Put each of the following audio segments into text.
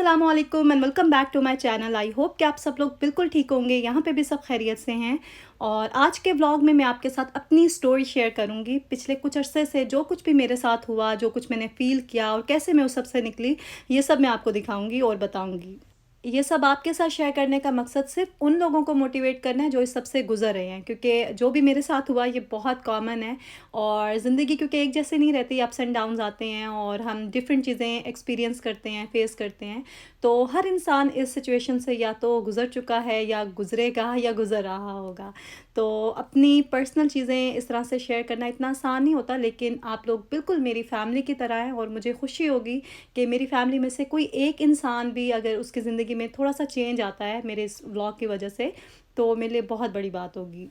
अस्सलामुअलैकुम and welcome back to my channel. I hope कि आप सब लोग बिल्कुल ठीक होंगे। यहाँ पे भी सब खैरियत से हैं। और आज के व्लॉग में मैं आपके साथ अपनी स्टोरी शेयर करूँगी। पिछले कुछ अरसे से जो कुछ भी मेरे साथ हुआ, जो कुछ मैंने फ़ील किया और कैसे मैं उस सब से निकली, ये सब मैं आपको दिखाऊँगी और बताऊँगी। ये सब आपके साथ शेयर करने का मकसद सिर्फ़ उन लोगों को मोटिवेट करना है जो इस सब से गुज़र रहे हैं, क्योंकि जो भी मेरे साथ हुआ ये बहुत कॉमन है। और ज़िंदगी क्योंकि एक जैसे नहीं रहती, अप्स एंड डाउन्स आते हैं और हम डिफरेंट चीज़ें एक्सपीरियंस करते हैं, फेस करते हैं। तो हर इंसान इस सिचुएशन से या तो गुज़र चुका है या गुज़रेगा या गुज़र रहा होगा। तो अपनी पर्सनल चीज़ें इस तरह से शेयर करना इतना आसान नहीं होता, लेकिन आप लोग बिल्कुल मेरी फैमिली की तरह हैं और मुझे खुशी होगी कि मेरी फैमिली में से कोई एक इंसान भी अगर उसकी ज़िंदगी में थोड़ा-सा चेंज आता है मेरे इस व्लॉग की वजह से, तो मेरे लिए बहुत बड़ी बात होगी।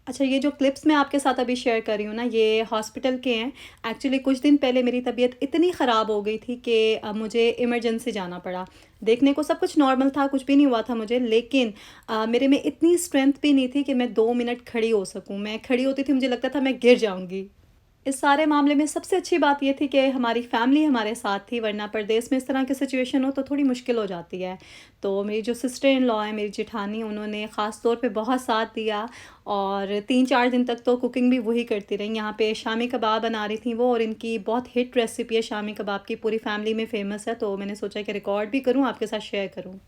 अच्छा, ये जो क्लिप्स मैं आपके साथ अभी शेयर कर रही हूँ ना, ये हॉस्पिटल के हैं। एक्चुअली कुछ दिन पहले मेरी तबीयत इतनी ख़राब हो गई थी कि मुझे इमरजेंसी जाना पड़ा। देखने को सब कुछ नॉर्मल था, कुछ भी नहीं हुआ था मुझे, लेकिन मेरे में इतनी स्ट्रेंथ भी नहीं थी कि मैं 2 मिनट खड़ी हो सकूँ। मैं खड़ी होती थी, मुझे लगता था मैं गिर जाऊँगी। इस सारे मामले में सबसे अच्छी बात ये थी कि हमारी फैमिली हमारे साथ थी, वरना परदेस में इस तरह की सिचुएशन हो तो थोड़ी मुश्किल हो जाती है। तो मेरी जो सिस्टर इन लॉ है, मेरी जेठानी, उन्होंने ख़ास तौर पे बहुत साथ दिया और 3-4 दिन तक तो कुकिंग भी वही करती रहीं। यहाँ पे शामी कबाब बना रही थीं वो, और इनकी बहुत हिट रेसिपी है शामी कबाब की, पूरी फैमिली में फ़ेमस है। तो मैंने सोचा कि रिकॉर्ड भी करूँ, आपके साथ शेयर करूँ।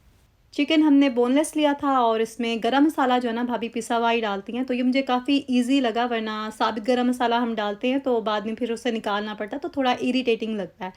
चिकन हमने बोनलेस लिया था और इसमें गरम मसाला जो है ना भाभी पिसा हुआ ही डालती हैं, तो ये मुझे काफ़ी ईज़ी लगा, वरना साबित गरम मसाला हम डालते हैं तो बाद में फिर उसे निकालना पड़ता है, तो थोड़ा इरिटेटिंग लगता है।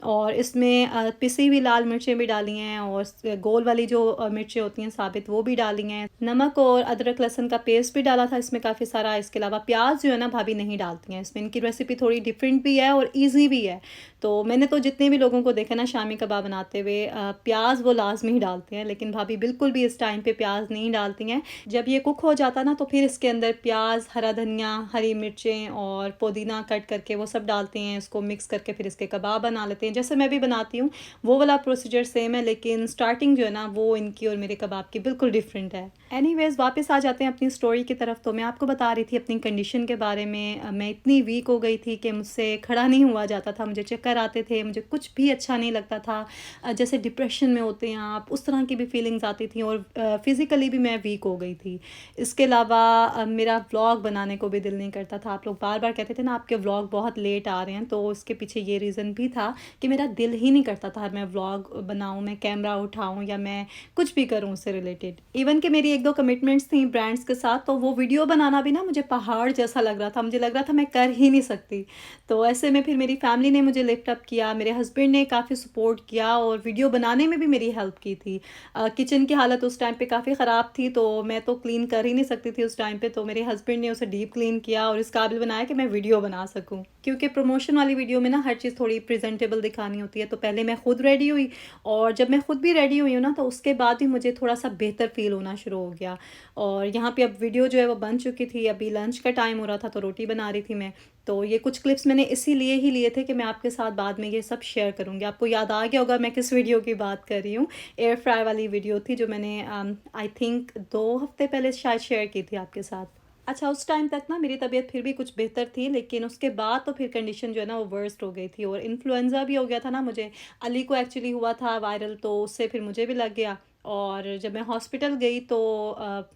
और इसमें पिसी हुई लाल मिर्चें भी डाली हैं और गोल वाली जो मिर्चें होती हैं साबित, वो भी डाली हैं। नमक और अदरक लहसुन का पेस्ट भी डाला था इसमें काफ़ी सारा। इसके अलावा प्याज जो है ना भाभी नहीं डालती हैं इसमें। इनकी रेसिपी थोड़ी डिफरेंट भी है और ईज़ी भी है। तो मैंने तो जितने भी लोगों को देखा ना शामी कबाब बनाते हुए, प्याज वो लाज़मी डालते हैं, लेकिन भाभी बिल्कुल भी इस टाइम पे प्याज नहीं डालती हैं। जब ये कुक हो जाता ना, तो फिर इसके अंदर प्याज, हरा धनिया, हरी मिर्चें और पुदीना कट करके वो सब डालते हैं। इसको मिक्स करके फिर इसके कबाब बना लेते हैं, जैसे मैं भी बनाती हूँ। वो वाला प्रोसीजर सेम है, लेकिन स्टार्टिंग जो है ना वो इनकी और मेरे कबाब की बिल्कुल डिफरेंट है। एनीवेज़, वापस आ जाते हैं अपनी स्टोरी की तरफ। तो मैं आपको बता रही थी अपनी कंडीशन के बारे में। मैं इतनी वीक हो गई थी कि मुझसे खड़ा नहीं हुआ जाता था, मुझे चक्कर आते थे, मुझे कुछ भी अच्छा नहीं लगता था। जैसे डिप्रेशन में होते हैं आप, उस तरह की भी फीलिंग्स आती थी और फिज़िकली भी मैं वीक हो गई थी। इसके अलावा मेरा व्लॉग बनाने को भी दिल नहीं करता था। आप लोग बार-बार कहते थे ना आपके व्लॉग बहुत लेट आ रहे हैं, तो उसके पीछे ये रीज़न भी था कि मेरा दिल ही नहीं करता था मैं व्लॉग बनाऊँ, मैं कैमरा उठाऊँ या मैं कुछ भी करूँ उससे रिलेटेड। इवन कि मेरी 1-2 कमिटमेंट्स थी ब्रांड्स के साथ, तो वो वीडियो बनाना भी ना मुझे पहाड़ जैसा लग रहा था। मुझे लग रहा था मैं कर ही नहीं सकती। तो ऐसे में फिर मेरी फैमिली ने मुझे लिफ्ट अप किया, मेरे हस्बैंड ने काफ़ी सपोर्ट किया और वीडियो बनाने में भी मेरी हेल्प की थी। किचन की हालत उस टाइम पे काफ़ी ख़राब थी, तो मैं तो क्लीन कर ही नहीं सकती थी उस टाइम पे, तो मेरे हस्बैंड ने उसे डीप क्लीन किया और इस काबिल बनाया कि मैं वीडियो बना सकूँ। क्योंकि प्रमोशन वाली वीडियो में ना हर चीज़ थोड़ी प्रेज़ेंटेबल दिखानी होती है, तो पहले मैं खुद रेडी हुई, और जब मैं खुद भी रेडी हुई हूँ ना, तो उसके बाद भी मुझे थोड़ा-सा बेहतर फ़ील होना शुरू हो गया। और यहाँ पे अब वीडियो जो है वो बन चुकी थी, अभी लंच का टाइम हो रहा था, तो रोटी बना रही थी मैं। तो ये कुछ क्लिप्स मैंने इसीलिए ही लिए थे कि मैं आपके साथ बाद में ये सब शेयर करूँगी। आपको याद आ गया होगा मैं किस वीडियो की बात कर रही हूँ। एयर फ्राई वाली वीडियो थी जो मैंने आई थिंक 2 हफ़्ते पहले शायद शेयर की थी आपके साथ। अच्छा, उस टाइम तक ना मेरी तबीयत फिर भी कुछ बेहतर थी, लेकिन उसके बाद तो फिर कंडीशन जो है ना वो वर्स्ट हो गई थी और इन्फ्लुएंज़ा भी हो गया था ना मुझे। अली को एक्चुअली हुआ था वायरल, तो उससे फिर मुझे भी लग गया। और जब मैं हॉस्पिटल गई तो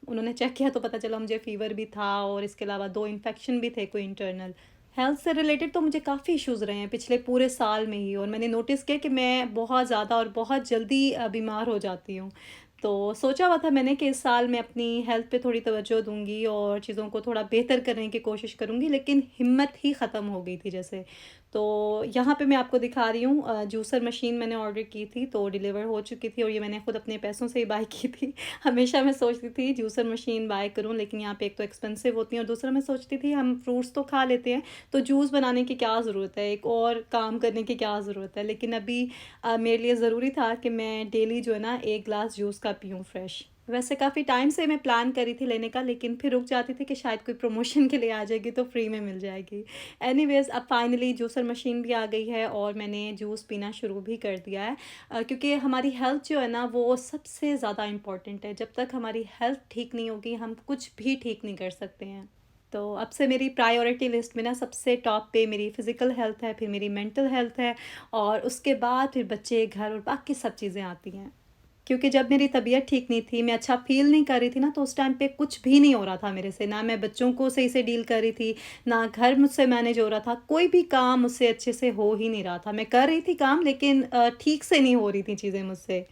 उन्होंने चेक किया तो पता चला मुझे फ़ीवर भी था और इसके अलावा 2 इन्फेक्शन भी थे कोई इंटरनल। हेल्थ से रिलेटेड तो मुझे काफ़ी इश्यूज़ रहे हैं पिछले पूरे साल में ही, और मैंने नोटिस किया कि मैं बहुत ज़्यादा और बहुत जल्दी बीमार हो जाती हूँ। तो सोचा हुआ था मैंने कि इस साल मैं अपनी हेल्थ पे थोड़ी तवज्जो दूँगी और चीज़ों को थोड़ा बेहतर करने की कोशिश करूँगी, लेकिन हिम्मत ही ख़त्म हो गई थी जैसे। तो यहाँ पे मैं आपको दिखा रही हूँ, जूसर मशीन मैंने ऑर्डर की थी तो डिलीवर हो चुकी थी, और ये मैंने खुद अपने पैसों से ही बाय की थी। हमेशा मैं सोचती थी जूसर मशीन बाय करूँ, लेकिन यहाँ पे एक तो एक्सपेंसिव होती है और दूसरा मैं सोचती थी हम फ्रूट्स तो खा लेते हैं, तो जूस बनाने की क्या ज़रूरत है, एक और काम करने की क्या ज़रूरत है। लेकिन अभी मेरे लिए ज़रूरी था कि मैं डेली जो है ना 1 ग्लास जूस का पीऊँ फ्रेश। वैसे काफ़ी टाइम से मैं प्लान करी थी लेने का, लेकिन फिर रुक जाती थी कि शायद कोई प्रमोशन के लिए आ जाएगी तो फ्री में मिल जाएगी। एनीवेज़, अब फाइनली जूसर मशीन भी आ गई है और मैंने जूस पीना शुरू भी कर दिया है। क्योंकि हमारी हेल्थ जो है ना वो सबसे ज़्यादा इम्पोर्टेंट है। जब तक हमारी हेल्थ ठीक नहीं होगी हम कुछ भी ठीक नहीं कर सकते हैं। तो अब से मेरी प्रायोरिटी लिस्ट में ना सबसे टॉप पे मेरी फ़िज़िकल हेल्थ है, फिर मेरी मेंटल हेल्थ है और उसके बाद फिर बच्चे, घर और बाकी सब चीज़ें आती हैं। क्योंकि जब मेरी तबीयत ठीक नहीं थी, मैं अच्छा फ़ील नहीं कर रही थी ना, तो उस टाइम पे कुछ भी नहीं हो रहा था मेरे से। ना मैं बच्चों को सही से डील कर रही थी, ना घर मुझसे मैनेज हो रहा था, कोई भी काम मुझसे अच्छे से हो ही नहीं रहा था। मैं कर रही थी काम लेकिन ठीक से नहीं हो रही थी चीज़ें मुझसे।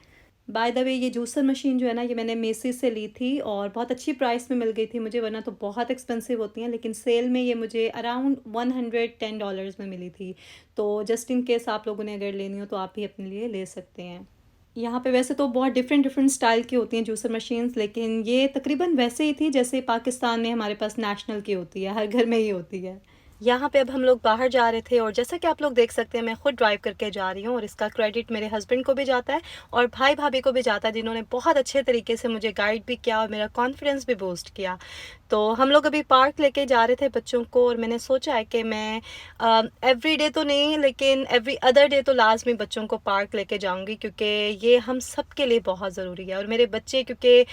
बाय द वे ये जूसर मशीन जो है ना, ये मैंने मेसिस से ली थी और बहुत अच्छी प्राइस में मिल गई थी मुझे, वरना तो बहुत एक्सपेंसिव होती हैं, लेकिन सेल में ये मुझे अराउंड $110 में मिली थी। तो जस्ट इन केस आप लोगों ने अगर लेनी हो तो आप भी अपने लिए ले सकते हैं। यहाँ पे वैसे तो बहुत डिफरेंट डिफरेंट स्टाइल की होती हैं जूसर मशीन्स, लेकिन ये तकरीबन वैसे ही थी जैसे पाकिस्तान में हमारे पास नेशनल की होती है, हर घर में ही होती है। यहाँ पे अब हम लोग बाहर जा रहे थे और जैसा कि आप लोग देख सकते हैं मैं खुद ड्राइव करके जा रही हूँ और इसका क्रेडिट मेरे हस्बैंड को भी जाता है और भाई भाभी को भी जाता है, जिन्होंने बहुत अच्छे तरीके से मुझे गाइड भी किया और मेरा कॉन्फिडेंस भी बूस्ट किया। तो हम लोग अभी पार्क लेके जा रहे थे बच्चों को और मैंने सोचा है कि मैं एवरी डे तो नहीं लेकिन एवरी अदर डे तो लाजमी बच्चों को पार्क लेके जाऊंगी, क्योंकि ये हम सब के लिए बहुत ज़रूरी है। और मेरे बच्चे क्योंकि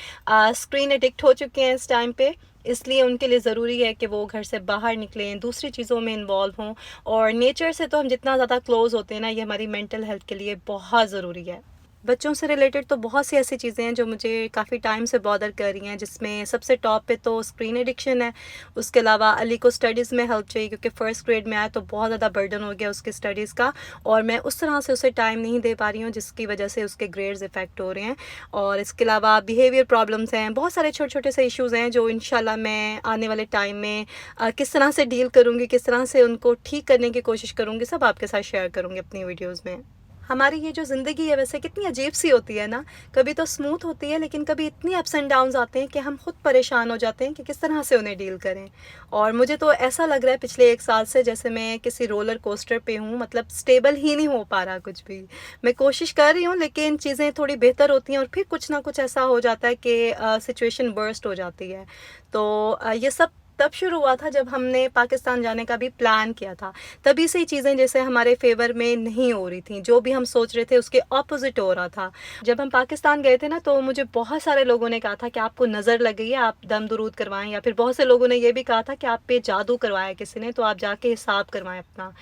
स्क्रीन एडिक्ट हो चुके हैं इस टाइम पे, इसलिए उनके लिए ज़रूरी है कि वो घर से बाहर निकलें, दूसरी चीज़ों में इन्वॉल्व हों। और नेचर से तो हम जितना ज़्यादा क्लोज़ होते हैं ना, ये हमारी मेंटल हेल्थ के लिए बहुत ज़रूरी है। बच्चों से रिलेटेड तो बहुत सी ऐसी चीज़ें हैं जो मुझे काफ़ी टाइम से बॉदर कर रही हैं, जिसमें सबसे टॉप पे तो स्क्रीन एडिक्शन है। उसके अलावा अली को स्टडीज़ में हेल्प चाहिए, क्योंकि फ़र्स्ट ग्रेड में आया तो बहुत ज़्यादा बर्डन हो गया उसके स्टडीज़ का और मैं उस तरह से उसे टाइम नहीं दे पा रही हूँ, जिसकी वजह से उसके ग्रेड्स इफ़ेक्ट हो रहे हैं। और इसके अलावा बिहेवियर प्रॉब्लम्स हैं, बहुत सारे छोटे छोटे से इश्यूज़ हैं जो इंशाल्लाह मैं आने वाले टाइम में किस तरह से डील करूँगी, किस तरह से उनको ठीक करने की कोशिश करूँगी, सब आपके साथ शेयर करूँगी अपनी वीडियोज़ में। हमारी ये जो ज़िंदगी है वैसे कितनी अजीब सी होती है ना, कभी तो स्मूथ होती है लेकिन कभी इतनी अप्स एंड डाउन्स आते हैं कि हम खुद परेशान हो जाते हैं कि किस तरह से उन्हें डील करें। और मुझे तो ऐसा लग रहा है पिछले 1 साल से जैसे मैं किसी रोलर कोस्टर पे हूँ, मतलब स्टेबल ही नहीं हो पा रहा कुछ भी। मैं कोशिश कर रही हूँ लेकिन चीज़ें थोड़ी बेहतर होती हैं और फिर कुछ ना कुछ ऐसा हो जाता है कि सिचुएशन बर्स्ट हो जाती है। तो ये सब तब शुरू हुआ था जब हमने पाकिस्तान जाने का भी प्लान किया था। तभी से ही चीज़ें जैसे हमारे फ़ेवर में नहीं हो रही थीं, जो भी हम सोच रहे थे उसके ऑपोज़िट हो रहा था। जब हम पाकिस्तान गए थे ना, तो मुझे बहुत सारे लोगों ने कहा था कि आपको नज़र लग गई है, आप दम दुरूद करवाएँ, या फिर बहुत से लोगों ने ये भी कहा था कि आप पे जादू करवाया किसी ने, तो आप जाके हिसाब करवाएँ अपना।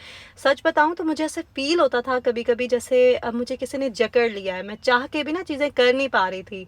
सच बताऊँ तो मुझे ऐसे फ़ील होता था कभी-कभी जैसे अब मुझे किसी ने जकड़ लिया है, मैं चाह के भी ना चीज़ें कर नहीं पा रही थी।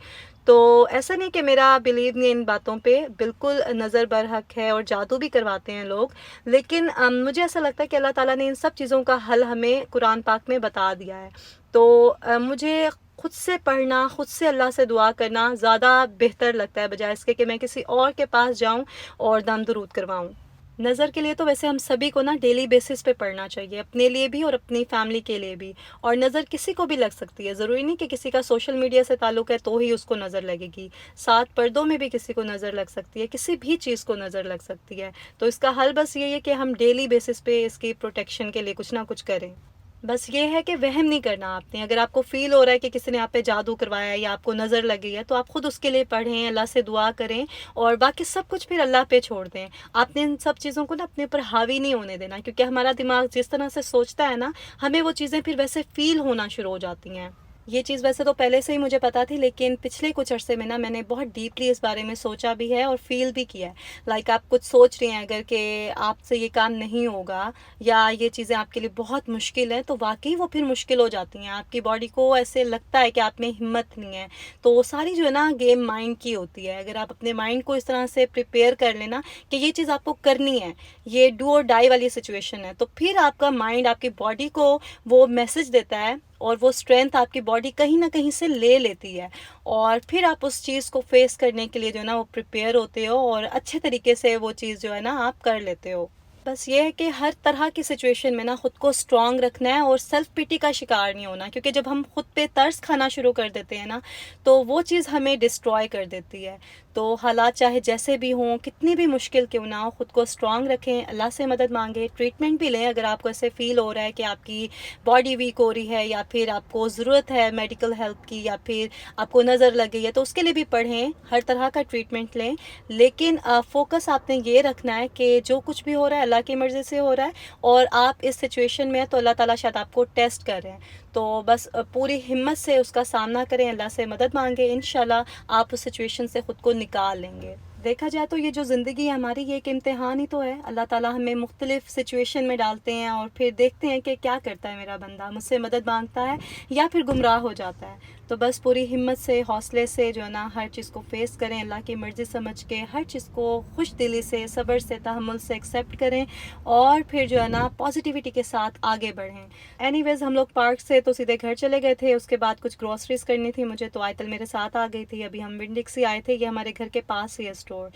तो ऐसा नहीं कि मेरा बिलीव नहीं इन बातों पे, बिल्कुल नज़र बरहक है और जादू भी करवाते हैं लोग। लेकिन मुझे ऐसा लगता है कि अल्लाह ताला ने इन सब चीज़ों का हल हमें कुरान पाक में बता दिया है। तो मुझे खुद से पढ़ना, खुद से अल्लाह से दुआ करना ज़्यादा बेहतर लगता है, बजाय इसके कि मैं किसी और के पास जाऊँ और दम दुरूद करवाऊँ। नज़र के लिए तो वैसे हम सभी को ना डेली बेसिस पे पढ़ना चाहिए, अपने लिए भी और अपनी फैमिली के लिए भी। और नज़र किसी को भी लग सकती है, ज़रूरी नहीं कि किसी का सोशल मीडिया से ताल्लुक़ है तो ही उसको नज़र लगेगी। 7 पर्दों में भी किसी को नज़र लग सकती है, किसी भी चीज़ को नज़र लग सकती है। तो इसका हल बस यही है कि हम डेली बेसिस पे इसकी प्रोटेक्शन के लिए कुछ ना कुछ करें। बस ये है कि वहम नहीं करना आपने। अगर आपको फ़ील हो रहा है कि किसी ने आप पे जादू करवाया है या आपको नज़र लगी है, तो आप खुद उसके लिए पढ़ें, अल्लाह से दुआ करें और बाकी सब कुछ फिर अल्लाह पे छोड़ दें। आपने इन सब चीज़ों को ना अपने ऊपर हावी नहीं होने देना, क्योंकि हमारा दिमाग जिस तरह से सोचता है ना, हमें वो चीज़ें फिर वैसे फ़ील होना शुरू हो जाती हैं। ये चीज़ वैसे तो पहले से ही मुझे पता थी, लेकिन पिछले कुछ अरसे में ना मैंने बहुत डीपली इस बारे में सोचा भी है और फ़ील भी किया है। लाइक आप कुछ सोच रहे हैं अगर कि आपसे ये काम नहीं होगा या ये चीज़ें आपके लिए बहुत मुश्किल हैं, तो वाक़ई वो फिर मुश्किल हो जाती हैं। आपकी बॉडी को ऐसे लगता है कि आप में हिम्मत नहीं है। तो वो सारी जो है ना गेम माइंड की होती है। अगर आप अपने माइंड को इस तरह से प्रिपेयर कर लें ना कि ये चीज़ आपको करनी है, ये डू और डाई वाली सिचुएशन है, तो फिर आपका माइंड आपकी बॉडी को वो मैसेज देता है और वो स्ट्रेंथ आपकी बॉडी कहीं न कहीं से ले लेती है और फिर आप उस चीज़ को फेस करने के लिए जो है ना वो प्रिपेयर होते हो और अच्छे तरीके से वो चीज़ जो है ना आप कर लेते हो। बस ये है कि हर तरह की सिचुएशन में ना खुद को स्ट्रॉन्ग रखना है और सेल्फ पिटी का शिकार नहीं होना, क्योंकि जब हम खुद पे तरस खाना शुरू कर देते हैं ना, तो वो चीज़ हमें डिस्ट्रॉय कर देती है। तो हालात चाहे जैसे भी हों, कितनी भी मुश्किल क्यों ना हो, खुद को स्ट्रॉन्ग रखें, अल्लाह से मदद मांगें, ट्रीटमेंट भी लें अगर आपको ऐसे फील हो रहा है कि आपकी बॉडी वीक हो रही है या फिर आपको ज़रूरत है मेडिकल हेल्प की या फिर आपको नज़र लग गई है, तो उसके लिए भी पढ़ें, हर तरह का ट्रीटमेंट लें। लेकिन फ़ोकस आपने ये रखना है कि जो कुछ भी हो रहा है अल्लाह की मर्ज़ी से हो रहा है और आप इस सिचुएशन में हैं तो अल्लाह ताला शायद आपको टेस्ट कर रहे हैं। तो बस पूरी हिम्मत से उसका सामना करें, अल्लाह से मदद मांगें, इंशाल्लाह आप उस सिचुएशन से ख़ुद को निकाल लेंगे। देखा जाए तो ये जो ज़िंदगी है हमारी, ये एक इम्तिहान ही तो है। अल्लाह ताला हमें मुख्तलिफ़ सिचुएशन में डालते हैं और फिर देखते हैं कि क्या करता है मेरा बंदा, मुझसे मदद मांगता है या फिर गुमराह हो जाता है। तो बस पूरी हिम्मत से, हौसले से जो है ना हर चीज़ को फ़ेस करें, अल्लाह की मर्ज़ी समझ के हर चीज़ को खुश दिली से, सब्र से, तहम्मुल से एक्सेप्ट करें और फिर जो है ना पॉजिटिविटी के साथ आगे बढ़ें। एनीवेज़ हम लोग पार्क से तो सीधे घर चले गए थे। उसके बाद कुछ ग्रॉसरीज़ करनी थी मुझे, तो आयतल मेरे साथ आ गई थी। अभी हम विंडिक्सी आए थे, ये हमारे घर के पास ही है स्टोर।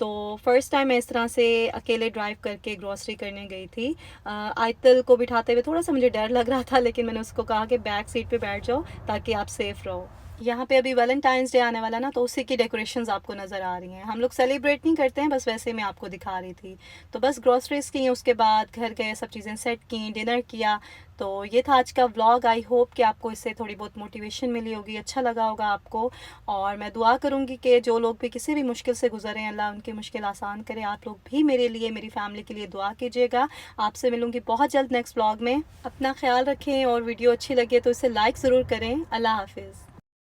तो फर्स्ट टाइम मैं इस तरह से अकेले ड्राइव करके ग्रॉसरी करने गई थी। आयतल को बिठाते हुए थोड़ा सा मुझे डर लग रहा था, लेकिन मैंने उसको कहा कि बैक सीट पे बैठ जाओ ताकि आप सेफ़ रहो। यहाँ पे अभी वैलेंटाइंस डे आने वाला ना, तो उसी की डेकोरेशंस आपको नज़र आ रही हैं। हम लोग सेलिब्रेट नहीं करते हैं, बस वैसे मैं आपको दिखा रही थी। तो बस ग्रॉसरीज़ की, उसके बाद घर गए, सब चीज़ें सेट की, डिनर किया। तो ये था आज का व्लॉग। आई होप कि आपको इससे थोड़ी बहुत मोटिवेशन मिली होगी, अच्छा लगा होगा आपको। और मैं दुआ करूँगी कि जो लोग भी किसी भी मुश्किल से गुजरे हैं, अल्लाह उनकी मुश्किल आसान करे। आप लोग भी मेरे लिए, मेरी फैमिली के लिए दुआ कीजिएगा। आपसे मिलूँगी बहुत जल्द नेक्स्ट व्लॉग में। अपना ख्याल रखें और वीडियो अच्छी लगे तो इसे लाइक ज़रूर करें। अल्लाह हाफिज़।